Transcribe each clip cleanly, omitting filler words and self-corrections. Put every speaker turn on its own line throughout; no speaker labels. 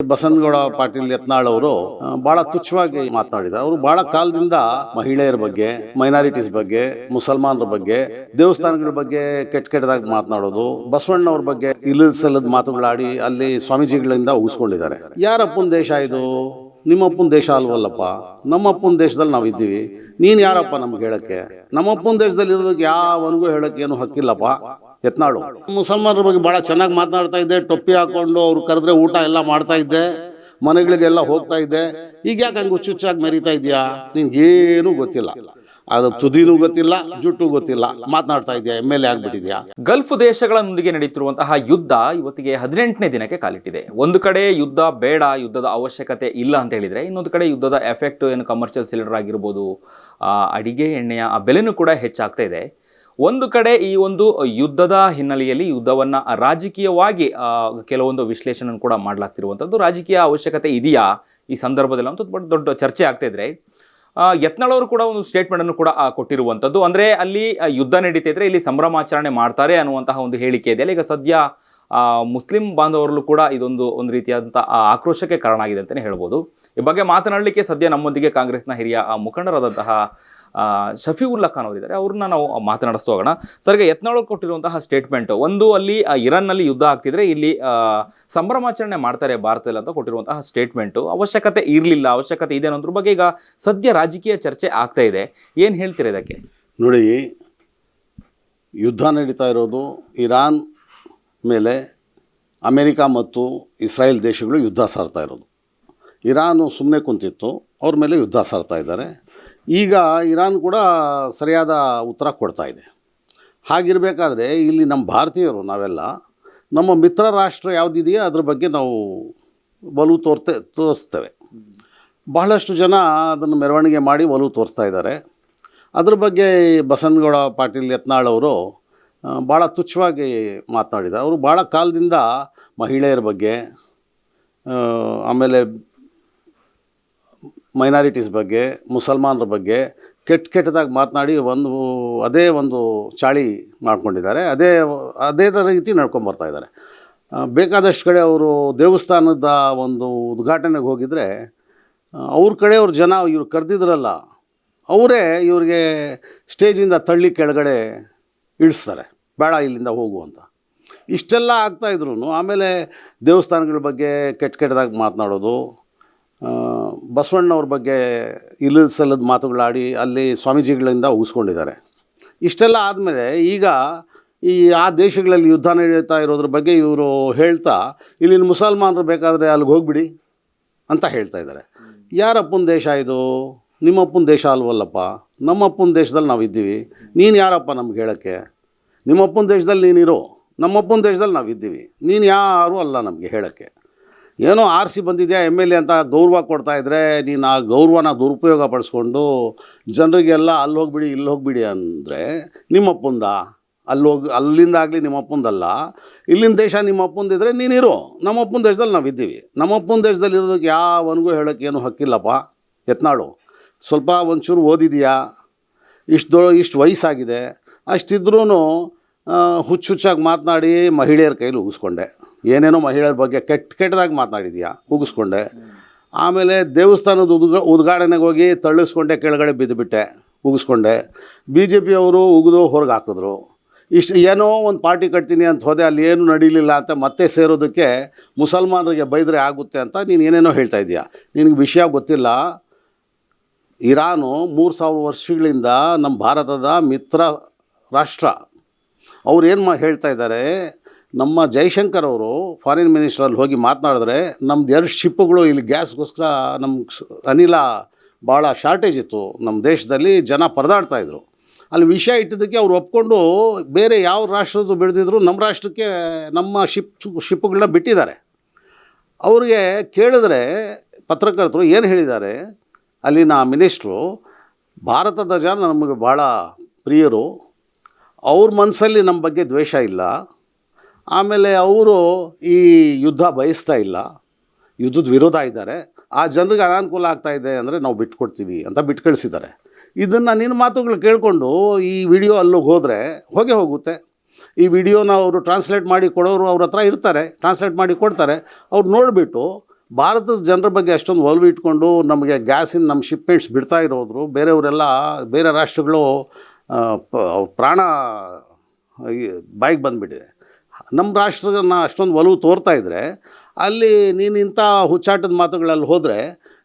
ಬಸನಗೌಡ ಪಾಟೀಲ್ ಯತ್ನಾಳ್ ಅವರು ಬಹಳ ತುಚ್ಛವಾಗಿ ಮಾತನಾಡಿದ್ದಾರೆ. ಅವರು ಬಹಳ ಕಾಲದಿಂದ ಮಹಿಳೆಯರ ಬಗ್ಗೆ, ಮೈನಾರಿಟೀಸ್ ಬಗ್ಗೆ, ಮುಸಲ್ಮಾನರ ಬಗ್ಗೆ, ದೇವಸ್ಥಾನಗಳ ಬಗ್ಗೆ ಕೆಟ್ಟದಾಗಿ ಮಾತನಾಡೋದು, ಬಸವಣ್ಣವ್ರ ಬಗ್ಗೆ ಇಲ್ಲದ ಮಾತುಗಳಾಡಿ ಅಲ್ಲಿ ಸ್ವಾಮೀಜಿಗಳಿಂದ ಉಗಿಸ್ಕೊಂಡಿದ್ದಾರೆ. ಯಾರಪ್ಪನ ದೇಶ ಇದು? ನಿಮ್ಮಪ್ಪನ ದೇಶ ಅಲ್ವಲ್ಲಪ್ಪ. ನಮ್ಮಪ್ಪನ ದೇಶದಲ್ಲಿ ನಾವಿದ್ದೀವಿ. ನೀನು ಯಾರಪ್ಪ ನಮ್ಗೆ ಹೇಳಕ್ಕೆ? ನಮ್ಮಪ್ಪನ ದೇಶದಲ್ಲಿ ಇರೋದಕ್ಕೆ ಯಾವನಿಗೂ ಹೇಳಕ್ಕೆ ಏನು ಹಕ್ಕಿಲ್ಲಪ್ಪ. ಯತ್ನಾಳು ಮುಸಲ್ಮಾನರ ಬಗ್ಗೆ ಭಾಳ ಚೆನ್ನಾಗಿ ಮಾತನಾಡ್ತಾ ಇದ್ದೆ. ಟೊಪ್ಪಿ ಹಾಕೊಂಡು ಅವ್ರು ಕರೆದ್ರೆ ಊಟ ಎಲ್ಲ ಮಾಡ್ತಾ ಇದ್ದೆ, ಮನೆಗಳಿಗೆಲ್ಲ ಹೋಗ್ತಾ ಇದ್ದೆ. ಈಗ ಯಾಕೆ ಹಂಗೆ ಹುಚ್ಚುಚ್ಚಾಗಿ ಮೆರಿತಾ ಇದೆಯಾ? ನಿನ್ಗೇನು ಗೊತ್ತಿಲ್ಲ, ಅದು ತುದಿನೂ ಗೊತ್ತಿಲ್ಲ, ಜುಟ್ಟು ಗೊತ್ತಿಲ್ಲ, ಮಾತನಾಡ್ತಾ ಇದೆಯಾ, MLA ಆಗ್ಬಿಟ್ಟಿದ್ಯಾ.
ಗಲ್ಫ್ ದೇಶಗಳೊಂದಿಗೆ ನಡೀತಿರುವಂತಹ ಯುದ್ಧ ಇವತ್ತಿಗೆ 18ನೇ ದಿನಕ್ಕೆ ಕಾಲಿಟ್ಟಿದೆ. ಒಂದು ಕಡೆ ಯುದ್ಧ ಬೇಡ, ಯುದ್ಧದ ಅವಶ್ಯಕತೆ ಇಲ್ಲ ಅಂತ ಹೇಳಿದ್ರೆ, ಇನ್ನೊಂದು ಕಡೆ ಯುದ್ಧದ ಎಫೆಕ್ಟ್ ಏನು ಕಮರ್ಷಿಯಲ್ ಸಿಲಿಂಡರ್ ಆಗಿರ್ಬೋದು, ಅಡಿಗೆ ಎಣ್ಣೆಯ ಆ ಬೆಲೆನೂ ಕೂಡ ಹೆಚ್ಚಾಗ್ತಾ ಇದೆ. ಒಂದು ಕಡೆ ಈ ಒಂದು ಯುದ್ಧದ ಹಿನ್ನೆಲೆಯಲ್ಲಿ ಯುದ್ಧವನ್ನು ರಾಜಕೀಯವಾಗಿ ಕೆಲವೊಂದು ವಿಶ್ಲೇಷಣೆ ಕೂಡ ಮಾಡಲಾಗ್ತಿರುವಂಥದ್ದು. ರಾಜಕೀಯ ಅವಶ್ಯಕತೆ ಇದೆಯಾ ಈ ಸಂದರ್ಭದಲ್ಲಿ ಅಂತ ದೊಡ್ಡ ಚರ್ಚೆ ಆಗ್ತಾ ಇದ್ರೆ, ಯತ್ನಾಳ್ ಅವರು ಕೂಡ ಒಂದು ಸ್ಟೇಟ್ಮೆಂಟನ್ನು ಕೂಡ ಕೊಟ್ಟಿರುವಂಥದ್ದು. ಅಂದರೆ ಅಲ್ಲಿ ಯುದ್ಧ ನಡೀತಾ ಇದ್ರೆ ಇಲ್ಲಿ ಸಂಭ್ರಮಾಚರಣೆ ಮಾಡ್ತಾರೆ ಅನ್ನುವಂತಹ ಒಂದು ಹೇಳಿಕೆ ಇದೆ. ಈಗ ಸದ್ಯ ಮುಸ್ಲಿಂ ಬಾಂಧವರಲ್ಲೂ ಕೂಡ ಒಂದು ರೀತಿಯಾದಂಥ ಆಕ್ರೋಶಕ್ಕೆ ಕಾರಣ ಆಗಿದೆ ಅಂತಲೇ ಹೇಳ್ಬೋದು. ಈ ಬಗ್ಗೆ ಮಾತನಾಡಲಿಕ್ಕೆ ಸದ್ಯ ನಮ್ಮೊಂದಿಗೆ ಕಾಂಗ್ರೆಸ್ನ ಹಿರಿಯ ಮುಖಂಡರಾದಂತಹ ಶಫೀವುಲ್ಲಾ ಖಾನ್ ಅವರಿದ್ದಾರೆ. ಅವ್ರನ್ನ ನಾವು ಮಾತನಾಡಿಸ್ತಾ ಹೋಗೋಣ. ಸರ್, ಈಗ ಯತ್ನಾಳ್ ಕೊಟ್ಟಿರುವಂತಹ ಸ್ಟೇಟ್ಮೆಂಟ್ ಒಂದು, ಅಲ್ಲಿ ಇರಾನ್ನಲ್ಲಿ ಯುದ್ಧ ಆಗ್ತಿದ್ರೆ ಇಲ್ಲಿ ಸಂಭ್ರಮಾಚರಣೆ ಮಾಡ್ತಾರೆ ಭಾರತದಲ್ಲಿ ಅಂತ ಕೊಟ್ಟಿರುವಂತಹ ಸ್ಟೇಟ್ಮೆಂಟು ಅವಶ್ಯಕತೆ ಇರಲಿಲ್ಲ, ಅವಶ್ಯಕತೆ ಇದೆ ಅನ್ನೋದ್ರ ಬಗ್ಗೆ ಈಗ ಸದ್ಯ ರಾಜಕೀಯ ಚರ್ಚೆ ಆಗ್ತಾ ಇದೆ. ಏನು ಹೇಳ್ತೀರಾ ಇದಕ್ಕೆ?
ನೋಡಿ, ಯುದ್ಧ ನಡೀತಾ ಇರೋದು ಇರಾನ್ ಮೇಲೆ ಅಮೇರಿಕಾ ಮತ್ತು ಇಸ್ರಾಯೇಲ್ ದೇಶಗಳು ಯುದ್ಧ ಸಾರ್ತಾ ಇರೋದು. ಇರಾನು ಸುಮ್ಮನೆ ಕುಂತಿತ್ತು, ಅವ್ರ ಮೇಲೆ ಯುದ್ಧ ಸಾರ್ತಾ ಇದ್ದಾರೆ. ಈಗ ಇರಾನ್ ಕೂಡ ಸರಿಯಾದ ಉತ್ತರ ಕೊಡ್ತಾ ಇದೆ. ಹಾಗಿರಬೇಕಾದ್ರೆ ಇಲ್ಲಿ ನಮ್ಮ ಭಾರತೀಯರು ನಾವೆಲ್ಲ ನಮ್ಮ ಮಿತ್ರ ರಾಷ್ಟ್ರ ಯಾವುದಿದೆಯೋ ಅದ್ರ ಬಗ್ಗೆ ನಾವು ಒಲವು ತೋರಿಸ್ತೇವೆ. ಬಹಳಷ್ಟು ಜನ ಅದನ್ನು ಮೆರವಣಿಗೆ ಮಾಡಿ ಒಲವು ತೋರಿಸ್ತಾ ಇದ್ದಾರೆ. ಅದ್ರ ಬಗ್ಗೆ ಬಸನಗೌಡ ಪಾಟೀಲ್ ಯತ್ನಾಳ್ ಅವರು ಭಾಳ ತುಚ್ಛವಾಗಿ ಮಾತನಾಡಿದ್ದಾರೆ. ಅವರು ಭಾಳ ಕಾಲದಿಂದ ಮಹಿಳೆಯರ ಬಗ್ಗೆ, ಆಮೇಲೆ ಮೈನಾರಿಟೀಸ್ ಬಗ್ಗೆ, ಮುಸಲ್ಮಾನರ ಬಗ್ಗೆ ಕೆಟ್ಟದಾಗಿ ಮಾತನಾಡಿ ಅದೇ ಒಂದು ಚಾಳಿ ಮಾಡ್ಕೊಂಡಿದ್ದಾರೆ. ಅದೇ ರೀತಿ ನಡ್ಕೊಂಬರ್ತಾ ಇದ್ದಾರೆ. ಬೇಕಾದಷ್ಟು ಕಡೆ ಅವರು ದೇವಸ್ಥಾನದ ಒಂದು ಉದ್ಘಾಟನೆಗೆ ಹೋಗಿದ್ರೆ ಅವ್ರ ಕಡೆಯವ್ರ ಜನ ಇವ್ರು ಕರೆದಿದ್ರಲ್ಲ, ಅವರೇ ಇವ್ರಿಗೆ ಸ್ಟೇಜಿಂದ ತಳ್ಳಿ ಕೆಳಗಡೆ ಇಳಿಸ್ತಾರೆ, ಬೇಡ ಇಲ್ಲಿಂದ ಹೋಗು ಅಂತ. ಇಷ್ಟೆಲ್ಲ ಆಗ್ತಾಯಿದ್ರು ಆಮೇಲೆ ದೇವಸ್ಥಾನಗಳ ಬಗ್ಗೆ ಕೆಟ್ಟದಾಗಿ ಮಾತನಾಡೋದು, ಬಸವಣ್ಣವ್ರ ಬಗ್ಗೆ ಇಲ್ಲದ ಮಾತುಗಳಾಡಿ ಅಲ್ಲಿ ಸ್ವಾಮೀಜಿಗಳಿಂದ ಉಗಿಸ್ಕೊಂಡಿದ್ದಾರೆ. ಇಷ್ಟೆಲ್ಲ ಆದಮೇಲೆ ಈಗ ಆ ದೇಶಗಳಲ್ಲಿ ಯುದ್ಧ ನಡೀತಾ ಇರೋದ್ರ ಬಗ್ಗೆ ಇವರು ಹೇಳ್ತಾ, ಇಲ್ಲಿನ ಮುಸಲ್ಮಾನರು ಬೇಕಾದರೆ ಅಲ್ಲಿಗೆ ಹೋಗ್ಬಿಡಿ ಅಂತ ಹೇಳ್ತಾ ಇದ್ದಾರೆ. ಯಾರಪ್ಪನ ದೇಶ ಇದು? ನಿಮ್ಮಪ್ಪನ ದೇಶ ಅಲ್ವಲ್ಲಪ್ಪ. ನಮ್ಮಪ್ಪನ ದೇಶದಲ್ಲಿ ನಾವಿದ್ದೀವಿ. ನೀನು ಯಾರಪ್ಪ ನಮ್ಗೆ ಹೇಳೋಕ್ಕೆ? ನಿಮ್ಮಪ್ಪನ ದೇಶದಲ್ಲಿ ನೀನಿರೋ, ನಮ್ಮಪ್ಪನ ದೇಶದಲ್ಲಿ ನಾವಿದ್ದೀವಿ. ನೀನು ಯಾರೂ ಅಲ್ಲ ನಮಗೆ ಹೇಳೋಕ್ಕೆ. ಏನೋ ಆರಿಸಿ ಬಂದಿದೆಯಾ MLA ಅಂತ ಗೌರವ ಕೊಡ್ತಾಯಿದ್ರೆ, ನೀನು ಆ ಗೌರವನ ದುರುಪಯೋಗ ಪಡಿಸ್ಕೊಂಡು ಜನರಿಗೆಲ್ಲ ಅಲ್ಲಿ ಹೋಗ್ಬಿಡಿ ಇಲ್ಲಿ ಹೋಗ್ಬಿಡಿ ಅಂದರೆ ನಿಮ್ಮಪ್ಪಂದ ಅಲ್ಲಿಂದ ಆಗಲಿ ನಿಮ್ಮಪ್ಪಂದಲ್ಲ. ಇಲ್ಲಿನ ದೇಶ ನಿಮ್ಮಪ್ಪಂದಿದ್ರೆ ನೀನಿರೋ, ನಮ್ಮಪ್ಪನ ದೇಶದಲ್ಲಿ ನಾವಿದ್ದೀವಿ. ನಮ್ಮಪ್ಪನ ದೇಶದಲ್ಲಿ ಇರೋದಕ್ಕೆ ಯಾವನಿಗೂ ಹೇಳೋಕ್ಕೆ ಏನು ಹಕ್ಕಿಲ್ಲಪ್ಪ. ಯತ್ನಾಳು ಸ್ವಲ್ಪ ಒಂಚೂರು ಓದಿದೆಯಾ, ಇಷ್ಟು ವಯಸ್ಸಾಗಿದೆ, ಅಷ್ಟಿದ್ರೂ ಹುಚ್ಚಾಗಿ ಮಾತನಾಡಿ ಮಹಿಳೆಯರ ಕೈಲಿ ಉಗಿಸ್ಕೊಂಡೆ. ಏನೇನೋ ಮಹಿಳೆಯರ ಬಗ್ಗೆ ಕೆಟ್ಟದಾಗಿ ಮಾತನಾಡಿದೆಯಾ, ಉಗಿಸ್ಕೊಂಡೆ. ಆಮೇಲೆ ದೇವಸ್ಥಾನದ ಉದ್ಘಾಟನೆಗೆ ಹೋಗಿ ತಳ್ಳಿಸ್ಕೊಂಡೆ, ಕೆಳಗಡೆ ಬಿದ್ದುಬಿಟ್ಟೆ, ಉಗಿಸ್ಕೊಂಡೆ. BJP ಅವರು ಉಗಿದು ಹೊರಗೆ ಹಾಕಿದ್ರು. ಏನೋ ಒಂದು ಪಾರ್ಟಿ ಕಟ್ತೀನಿ ಅಂತ ಹೋದೆ, ಅಲ್ಲಿ ಏನೂ ನಡೀಲಿಲ್ಲ ಅಂತ ಮತ್ತೆ ಸೇರೋದಕ್ಕೆ ಮುಸಲ್ಮಾನರಿಗೆ ಬೈದರೆ ಆಗುತ್ತೆ ಅಂತ ನೀನು ಏನೇನೋ ಹೇಳ್ತಾ ಇದೆಯಾ. ನಿನಗೆ ವಿಷಯ ಗೊತ್ತಿಲ್ಲ. ಇರಾನು 3000 ವರ್ಷಗಳಿಂದ ನಮ್ಮ ಭಾರತದ ಮಿತ್ರ ರಾಷ್ಟ್ರ. ಅವ್ರು ಏನು ಹೇಳ್ತಾ ಇದ್ದಾರೆ, ನಮ್ಮ ಜೈಶಂಕರ್ ಅವರು ಫಾರಿನ್ ಮಿನಿಸ್ಟ್ರಲ್ಲಿ ಹೋಗಿ ಮಾತನಾಡಿದ್ರೆ, ನಮ್ದು 2 ಶಿಪ್ಪುಗಳು ಇಲ್ಲಿ ಗ್ಯಾಸ್ಗೋಸ್ಕರ ನಮ್ಮ ಅನಿಲ ಭಾಳ ಶಾರ್ಟೇಜ್ ಇತ್ತು, ನಮ್ಮ ದೇಶದಲ್ಲಿ ಜನ ಪರದಾಡ್ತಾಯಿದ್ರು. ಅಲ್ಲಿ ವಿಷಯ ಇಟ್ಟಿದ್ದಕ್ಕೆ ಅವ್ರು ಒಪ್ಕೊಂಡು ಬೇರೆ ಯಾವ ರಾಷ್ಟ್ರದ್ದು ಬೆಳೆದಿದ್ರು ನಮ್ಮ ರಾಷ್ಟ್ರಕ್ಕೆ ನಮ್ಮ ಶಿಪ್ಪುಗಳನ್ನ ಬಿಟ್ಟಿದ್ದಾರೆ. ಅವ್ರಿಗೆ ಕೇಳಿದ್ರೆ ಪತ್ರಕರ್ತರು ಏನು ಹೇಳಿದ್ದಾರೆ, ಅಲ್ಲಿನ ಮಿನಿಸ್ಟ್ರು, ಭಾರತದ ಜನ ನಮಗೆ ಭಾಳ ಪ್ರಿಯರು, ಅವ್ರ ಮನಸ್ಸಲ್ಲಿ ನಮ್ಮ ಬಗ್ಗೆ ದ್ವೇಷ ಇಲ್ಲ, ಆಮೇಲೆ ಅವರು ಈ ಯುದ್ಧ ಬಯಸ್ತಾ ಇಲ್ಲ, ಯುದ್ಧದ ವಿರೋಧ ಇದ್ದಾರೆ, ಆ ಜನರಿಗೆ ಅನಾನುಕೂಲ ಆಗ್ತಾಯಿದೆ ಅಂದರೆ ನಾವು ಬಿಟ್ಕೊಡ್ತೀವಿ ಅಂತ ಬಿಟ್ಟು ಕಳಿಸಿದ್ದಾರೆ. ಇದನ್ನು ನಿನ್ನ ಮಾತುಗಳು ಕೇಳಿಕೊಂಡು ಈ ವಿಡಿಯೋ ಅಲ್ಲಿಗೆ ಹೋದರೆ ಹೋಗುತ್ತೆ. ಈ ವಿಡಿಯೋನ ಅವರು ಟ್ರಾನ್ಸ್ಲೇಟ್ ಮಾಡಿ ಕೊಡೋರು ಅವ್ರ ಹತ್ರ ಇರ್ತಾರೆ, ಟ್ರಾನ್ಸ್ಲೇಟ್ ಮಾಡಿ ಕೊಡ್ತಾರೆ. ಅವ್ರು ನೋಡಿಬಿಟ್ಟು ಭಾರತದ ಜನರ ಬಗ್ಗೆ ಅಷ್ಟೊಂದು ಒಲವು ಇಟ್ಕೊಂಡು ನಮಗೆ ಗ್ಯಾಸಿನ ನಮ್ಮ ಶಿಪ್ಮೆಂಟ್ಸ್ ಬಿಡ್ತಾ ಇರೋದ್ರು ಬೇರೆಯವರೆಲ್ಲ ಬೇರೆ ರಾಷ್ಟ್ರಗಳು ಪ್ರಾಣ ಬಾಯಿಗೆ ಬಂದುಬಿಟ್ಟಿದೆ. ನಮ್ಮ ರಾಷ್ಟ್ರನ ಅಷ್ಟೊಂದು ಒಲವು ತೋರ್ತಾ ಇದ್ದರೆ ಅಲ್ಲಿ ನೀನು ಇಂಥ ಹುಚ್ಚಾಟದ ಮಾತುಗಳಲ್ಲಿ ಹೋದರೆ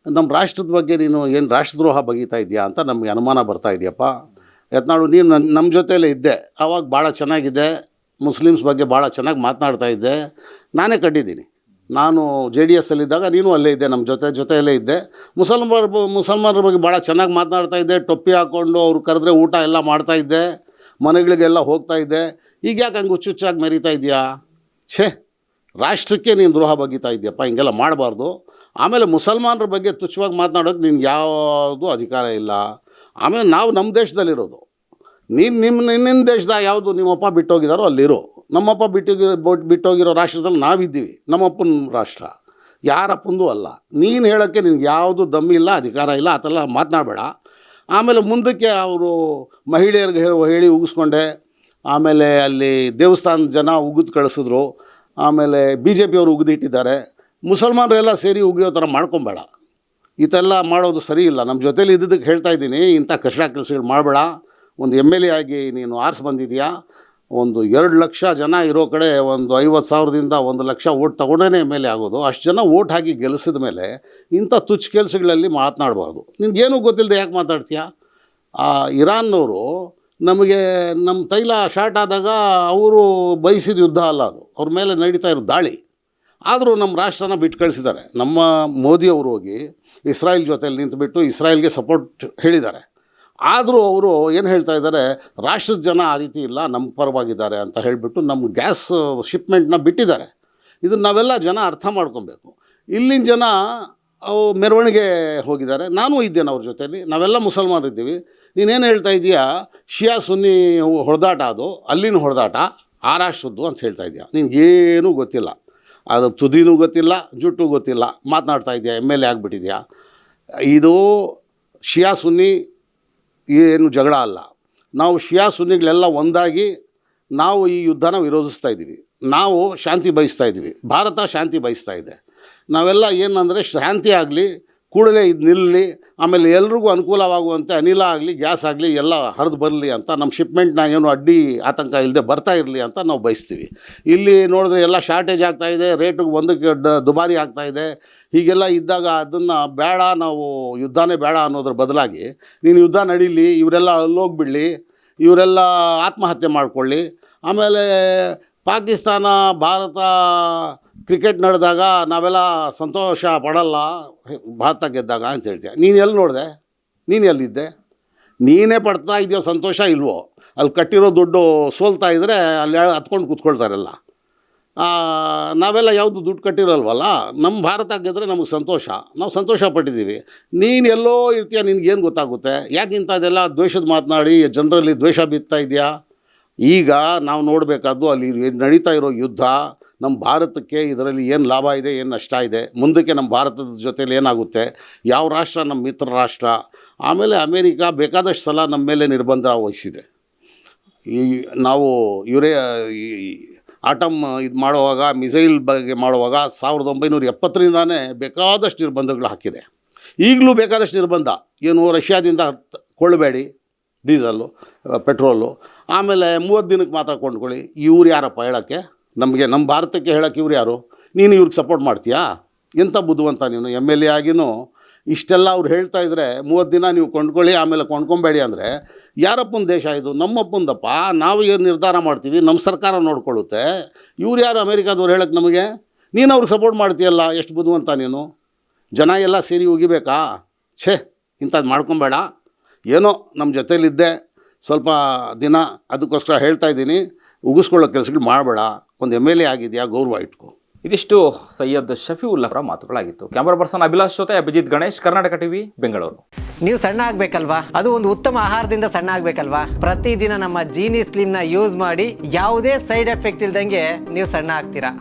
ನಮ್ಮ ರಾಷ್ಟ್ರದ ಬಗ್ಗೆ ನೀನು ಏನು ರಾಷ್ಟ್ರದ್ರೋಹ ಬಗೀತಾ ಇದೆಯಾ ಅಂತ ನಮಗೆ ಅನುಮಾನ ಬರ್ತಾ ಇದೆಯಪ್ಪ. ಯತ್ನಾಳು ನೀನು ನಮ್ಮ ಜೊತೆಯಲ್ಲೇ ಇದ್ದೆ, ಆವಾಗ ಭಾಳ ಚೆನ್ನಾಗಿದೆ, ಮುಸ್ಲಿಮ್ಸ್ ಬಗ್ಗೆ ಭಾಳ ಚೆನ್ನಾಗಿ ಮಾತನಾಡ್ತಾ ಇದ್ದೆ, ನಾನೇ ಕಂಡಿದ್ದೀನಿ. ನಾನು JDS ಅಲ್ಲಿದ್ದಾಗ ನೀನು ಅಲ್ಲೇ ಇದ್ದೆ, ನಮ್ಮ ಜೊತೆಯಲ್ಲೇ ಇದ್ದೆ. ಮುಸಲ್ಮಾನರ ಬಗ್ಗೆ ಭಾಳ ಚೆನ್ನಾಗಿ ಮಾತನಾಡ್ತಾ ಇದ್ದೆ, ಟೊಪ್ಪಿ ಹಾಕ್ಕೊಂಡು ಅವ್ರು ಕರೆದ್ರೆ ಊಟ ಎಲ್ಲ ಮಾಡ್ತಾಯಿದ್ದೆ, ಮನೆಗಳಿಗೆಲ್ಲ ಹೋಗ್ತಾ ಇದ್ದೆ. ಈಗ ಯಾಕೆ ಹಂಗೆ ಹುಚ್ಚುಚ್ಚಾಗಿ ಮೆರೀತಾ ಇದೆಯಾ? ಛೇ, ರಾಷ್ಟ್ರಕ್ಕೆ ನೀನು ದ್ರೋಹ ಬಗೀತಾ ಇದೆಯಪ್ಪ, ಹಿಂಗೆಲ್ಲ ಮಾಡಬಾರ್ದು. ಆಮೇಲೆ ಮುಸಲ್ಮಾನರ ಬಗ್ಗೆ ತುಚ್ಛವಾಗಿ ಮಾತನಾಡೋಕ್ಕೆ ನಿನ್ಗೆ ಯಾವುದೂ ಅಧಿಕಾರ ಇಲ್ಲ. ಆಮೇಲೆ ನಾವು ನಮ್ಮ ದೇಶದಲ್ಲಿರೋದು, ನೀನು ನಿನ್ನ ದೇಶದಾಗ ಯಾವುದು ನಿಮ್ಮಪ್ಪ ಬಿಟ್ಟೋಗಿದ್ದಾರೋ ಅಲ್ಲಿರೋ. ನಮ್ಮಪ್ಪ ಬಿಟ್ಟೋಗಿರೋ ರಾಷ್ಟ್ರದಲ್ಲಿ ನಾವಿದ್ದೀವಿ, ನಮ್ಮಪ್ಪನ ರಾಷ್ಟ್ರ, ಯಾರಪ್ಪಂದು ಅಲ್ಲ. ನೀನು ಹೇಳೋಕ್ಕೆ ನಿನ್ಗೆ ಯಾವುದು ದಮ್ಮಿಲ್ಲ, ಅಧಿಕಾರ ಇಲ್ಲ, ಆ ಥರ ಮಾತನಾಡಬೇಡ. ಆಮೇಲೆ ಮುಂದಕ್ಕೆ ಅವರು ಮಹಿಳೆಯರಿಗೆ ಹೇಳಿ ಉಗಿಸ್ಕೊಂಡೆ, ಆಮೇಲೆ ಅಲ್ಲಿ ದೇವಸ್ಥಾನದ ಜನ ಉಗಿದು ಕಳಿಸಿದ್ರು, ಆಮೇಲೆ BJP ಅವರು ಉಗಿದಿಟ್ಟಿದ್ದಾರೆ. ಮುಸಲ್ಮಾನರೆಲ್ಲ ಸೇರಿ ಉಗಿಯೋ ಥರ ಮಾಡ್ಕೊಬೇಡ, ಈ ಥರ ಮಾಡೋದು ಸರಿ ಇಲ್ಲ. ನಮ್ಮ ಜೊತೇಲಿ ಇದ್ದಿದ್ದಕ್ಕೆ ಹೇಳ್ತಾ ಇದ್ದೀನಿ, ಇಂಥ ಕಷ್ಟ ಕೆಲಸಗಳು ಮಾಡಬೇಡ. ಒಂದು MLA ಆಗಿ ನೀನು ಆರಿಸಿ ಬಂದಿದೆಯಾ, ಒಂದು 2 ಲಕ್ಷ ಜನ ಇರೋ ಕಡೆ ಒಂದು 50,000ದಿಂದ 1 ಲಕ್ಷ ಓಟ್ ತೊಗೊಂಡೇ MLA ಆಗೋದು. ಅಷ್ಟು ಜನ ಓಟ್ ಹಾಕಿ ಗೆಲ್ಲಿಸಿದ ಮೇಲೆ ಇಂಥ ತುಚ್ಛ ಕೆಲಸಗಳಲ್ಲಿ ಮಾತನಾಡಬಾರ್ದು. ನಿನಗೇನು ಗೊತ್ತಿಲ್ಲದೆ ಯಾಕೆ ಮಾತಾಡ್ತೀಯಾ? ಇರಾನ್ನವರು ನಮಗೆ ನಮ್ಮ ತೈಲ ಶಾರ್ಟ್ ಆದಾಗ ಅವರು ಬಯಸಿದ ಯುದ್ಧ ಅಲ್ಲ ಅದು, ಅವ್ರ ಮೇಲೆ ನಡೀತಾ ಇರೋ ದಾಳಿ. ಆದರೂ ನಮ್ಮ ರಾಷ್ಟ್ರನ ಬಿಟ್ಟು ಕಳಿಸಿದ್ದಾರೆ. ನಮ್ಮ ಮೋದಿಯವರು ಹೋಗಿ ಇಸ್ರಾಯೇಲ್ ಜೊತೆಯಲ್ಲಿ ನಿಂತುಬಿಟ್ಟು ಇಸ್ರಾಯೇಲ್ಗೆ ಸಪೋರ್ಟ್ ಹೇಳಿದ್ದಾರೆ. ಆದರೂ ಅವರು ಏನು ಹೇಳ್ತಾ ಇದ್ದಾರೆ, ರಾಷ್ಟ್ರದ ಜನ ಆ ರೀತಿ ಇಲ್ಲ, ನಮ್ಮ ಪರವಾಗಿದ್ದಾರೆ ಅಂತ ಹೇಳಿಬಿಟ್ಟು ನಮ್ಮ ಗ್ಯಾಸ್ ಶಿಪ್ಮೆಂಟ್ನ ಬಿಟ್ಟಿದ್ದಾರೆ. ಇದನ್ನು ನಾವೆಲ್ಲ ಜನ ಅರ್ಥ ಮಾಡ್ಕೊಬೇಕು. ಇಲ್ಲಿನ ಜನ ಮೆರವಣಿಗೆ ಹೋಗಿದ್ದಾರೆ, ನಾನು ಇದ್ದೇನೆ ಅವ್ರ ಜೊತೆಯಲ್ಲಿ, ನಾವೆಲ್ಲ ಮುಸಲ್ಮಾನರಿದ್ದೀವಿ. ನೀನೇನು ಹೇಳ್ತಾ ಇದೀಯಾ, ಶಿಯಾ ಸುನ್ನಿ ಹೊಡೆದಾಟ, ಅದು ಅಲ್ಲಿನ ಹೊಡೆದಾಟ, ಆ ರಾಷ್ಟ್ರದ್ದು ಅಂತ ಹೇಳ್ತಾ ಇದೆಯಾ? ನಿನಗೇನೂ ಗೊತ್ತಿಲ್ಲ, ಅದು ತುದಿನೂ ಗೊತ್ತಿಲ್ಲ, ಜುಟ್ಟು ಗೊತ್ತಿಲ್ಲ, ಮಾತನಾಡ್ತಾ ಇದೆಯಾ, MLA ಆಗಿಬಿಟ್ಟಿದೆಯಾ? ಇದು ಶಿಯಾ ಸುನ್ನಿ ಏನು ಜಗಳ ಅಲ್ಲ. ನಾವು ಶಿಯಾ ಸುನ್ನಿಗಳೆಲ್ಲ ಒಂದಾಗಿ ನಾವು ಈ ಯುದ್ಧನ ವಿರೋಧಿಸ್ತಾ ಇದ್ದೀವಿ. ನಾವು ಶಾಂತಿ ಬಯಸ್ತಾ ಇದ್ದೀವಿ, ಭಾರತ ಶಾಂತಿ ಬಯಸ್ತಾ ಇದೆ. ನಾವೆಲ್ಲ ಏನಂದರೆ ಶಾಂತಿ ಆಗಲಿ, ಕೂಡಲೇ ಇದು ನಿಲ್ಲಿ, ಆಮೇಲೆ ಎಲ್ರಿಗೂ ಅನುಕೂಲವಾಗುವಂತೆ ಅನಿಲ ಆಗಲಿ, ಗ್ಯಾಸ್ ಆಗಲಿ ಎಲ್ಲ ಹರಿದು ಬರಲಿ ಅಂತ, ನಮ್ಮ ಶಿಪ್ಮೆಂಟ್ನ ಏನು ಅಡ್ಡಿ ಆತಂಕ ಇಲ್ಲದೆ ಬರ್ತಾ ಇರಲಿ ಅಂತ ನಾವು ಬಯಸ್ತೀವಿ. ಇಲ್ಲಿ ನೋಡಿದ್ರೆ ಎಲ್ಲ ಶಾರ್ಟೇಜ್ ಆಗ್ತಾಯಿದೆ, ರೇಟಿಗೆ ಒಂದಕ್ಕೆ ದುಬಾರಿ ಆಗ್ತಾಯಿದೆ. ಹೀಗೆಲ್ಲ ಇದ್ದಾಗ ಅದನ್ನು ಬೇಡ, ನಾವು ಯುದ್ಧನೇ ಬೇಡ ಅನ್ನೋದ್ರ ಬದಲಾಗಿ ನೀನು ಯುದ್ಧ ನಡೀಲಿ, ಇವರೆಲ್ಲ ಅಲ್ಲೋಗ್ಬಿಡಲಿ, ಇವರೆಲ್ಲ ಆತ್ಮಹತ್ಯೆ ಮಾಡಿಕೊಳ್ಳಿ, ಆಮೇಲೆ ಪಾಕಿಸ್ತಾನ ಭಾರತ ಕ್ರಿಕೆಟ್ ನಡೆದಾಗ ನಾವೆಲ್ಲ ಸಂತೋಷ ಪಡಲ್ಲ ಭಾರತ ಗೆದ್ದಾಗ ಅಂತ ಹೇಳ್ತೀಯ. ನೀನು ಎಲ್ಲಿ ನೋಡಿದೆ? ನೀನು ಎಲ್ಲಿದ್ದೆ? ನೀನೇ ಪಡ್ತಾ ಇದೆಯೋ ಸಂತೋಷ ಇಲ್ವೋ? ಅಲ್ಲಿ ಕಟ್ಟಿರೋ ದುಡ್ಡು ಸೋಲ್ತಾ ಇದ್ದರೆ ಅಲ್ಲಿ ಹತ್ಕೊಂಡು ಕೂತ್ಕೊಳ್ತಾರಲ್ಲ. ನಾವೆಲ್ಲ ಯಾವುದು ದುಡ್ಡು ಕಟ್ಟಿರಲ್ವಲ್ಲ. ನಮ್ಮ ಭಾರತ ಗೆದ್ದರೆ ನಮಗೆ ಸಂತೋಷ, ನಾವು ಸಂತೋಷ ಪಟ್ಟಿದ್ದೀವಿ. ನೀನು ಎಲ್ಲೋ ಇರ್ತೀಯ, ನಿನಗೇನು ಗೊತ್ತಾಗುತ್ತೆ? ಯಾಕೆ ಇಂಥದ್ದೆಲ್ಲ ದ್ವೇಷದ ಮಾತನಾಡಿ ಜನರಲ್ಲಿ ದ್ವೇಷ ಬಿತ್ತಾ ಇದೆಯಾ? ಈಗ ನಾವು ನೋಡಬೇಕಾದ್ದು ಅಲ್ಲಿ ನಡೀತಾ ಇರೋ ಯುದ್ಧ ನಮ್ಮ ಭಾರತಕ್ಕೆ ಇದರಲ್ಲಿ ಏನು ಲಾಭ ಇದೆ, ಏನು ನಷ್ಟ ಇದೆ, ಮುಂದಕ್ಕೆ ನಮ್ಮ ಭಾರತದ ಜೊತೆಲಿ ಏನಾಗುತ್ತೆ, ಯಾವ ರಾಷ್ಟ್ರ ನಮ್ಮ ಮಿತ್ರ ರಾಷ್ಟ್ರ. ಆಮೇಲೆ ಅಮೇರಿಕಾ ಬೇಕಾದಷ್ಟು ಸಲ ನಮ್ಮ ಮೇಲೆ ನಿರ್ಬಂಧ ವಹಿಸಿದೆ. ನಾವು ಆಟಮ್ ಇದು ಮಾಡುವಾಗ, ಮಿಸೈಲ್ ಬಗ್ಗೆ ಮಾಡುವಾಗ 1970ರಿಂದಾನೇ ಬೇಕಾದಷ್ಟು ನಿರ್ಬಂಧಗಳು ಹಾಕಿದೆ. ಈಗಲೂ ಬೇಕಾದಷ್ಟು ನಿರ್ಬಂಧ. ಏನು, ರಷ್ಯಾದಿಂದ ಕೊಳ್ಳಬೇಡಿ ಡೀಸಲ್ಲು, ಪೆಟ್ರೋಲು, ಆಮೇಲೆ 30 ದಿನಕ್ಕೆ ಮಾತ್ರ ಕೊಂಡ್ಕೊಳ್ಳಿ. ಇವ್ರು ಯಾರಪ್ಪ ಹೇಳೋಕ್ಕೆ? ನಮ್ಮ ಭಾರತಕ್ಕೆ ಹೇಳೋಕ್ಕೆ ಇವ್ರು ಯಾರು? ನೀನು ಇವ್ರಿಗೆ ಸಪೋರ್ಟ್ ಮಾಡ್ತೀಯಾ? ಎಂಥ ಬುದ್ಧಿವಂತ ನೀನು. MLA ಆಗಿನೂ ಇಷ್ಟೆಲ್ಲ ಅವ್ರು ಹೇಳ್ತಾ ಇದ್ರೆ 30 ದಿನ ನೀವು ಕೊಂಡ್ಕೊಳ್ಳಿ, ಆಮೇಲೆ ಕೊಂಡ್ಕೊಬೇಡಿ ಅಂದರೆ ಯಾರಪ್ಪನ ದೇಶ ಇದು? ನಮ್ಮಪ್ಪಂದಪ್ಪ. ನಾವು ಏನು ನಿರ್ಧಾರ ಮಾಡ್ತೀವಿ, ನಮ್ಮ ಸರ್ಕಾರ ನೋಡ್ಕೊಳ್ಳುತ್ತೆ. ಇವ್ರು ಯಾರು ಅಮೇರಿಕಾದವ್ರು ಹೇಳೋಕ್ಕೆ ನಮಗೆ? ನೀನು ಅವ್ರಿಗೆ ಸಪೋರ್ಟ್ ಮಾಡ್ತೀಯಲ್ಲ, ಎಷ್ಟು ಬುದ್ಧಿವಂತ ನೀನು. ಜನ ಎಲ್ಲ ಸೇರಿ ಉಗಿಬೇಕಾ? ಛೇ, ಇಂಥದ್ದು ಮಾಡ್ಕೊಬೇಡ. ಏನೋ ನಮ್ಮ ಜೊತೇಲಿದ್ದೆ ಸ್ವಲ್ಪ ದಿನ, ಅದಕ್ಕೋಸ್ಕರ ಹೇಳ್ತಾ ಇದ್ದೀನಿ, ಉಗಿಸ್ಕೊಳ್ಳೋ ಕೆಲಸಗಳು ಮಾಡಬೇಡ. ಒಂದು MLA ಆಗಿದೆಯಾ, ಗೌರವ ಇಟ್ಕೊ.
ಇದಿಷ್ಟು ಸೈಯದ್ ಶಫೀವುಲ್ಲಾ ಅವರ ಮಾತುಗಳಾಗಿತ್ತು. ಕ್ಯಾಮರಾ ಪರ್ಸನ್ ಅಭಿಲಾಷ್ ಜೊತೆ ಅಭಿಜಿತ್ ಗಣೇಶ್, ಕರ್ನಾಟಕ ಟಿವಿ, ಬೆಂಗಳೂರು.
ನೀವು ಸಣ್ಣ ಆಗ್ಬೇಕಲ್ವಾ? ಅದು ಒಂದು ಉತ್ತಮ ಆಹಾರದಿಂದ ಸಣ್ಣ ಆಗ್ಬೇಕಲ್ವಾ? ಪ್ರತಿದಿನ ನಮ್ಮ ಜೀನಿ ಸ್ಲಿಮ್ನ ಯೂಸ್ ಮಾಡಿ ಯಾವುದೇ ಸೈಡ್ ಎಫೆಕ್ಟ್ ಇಲ್ದಂಗೆ ನೀವು ಸಣ್ಣ ಆಗ್ತೀರಾ.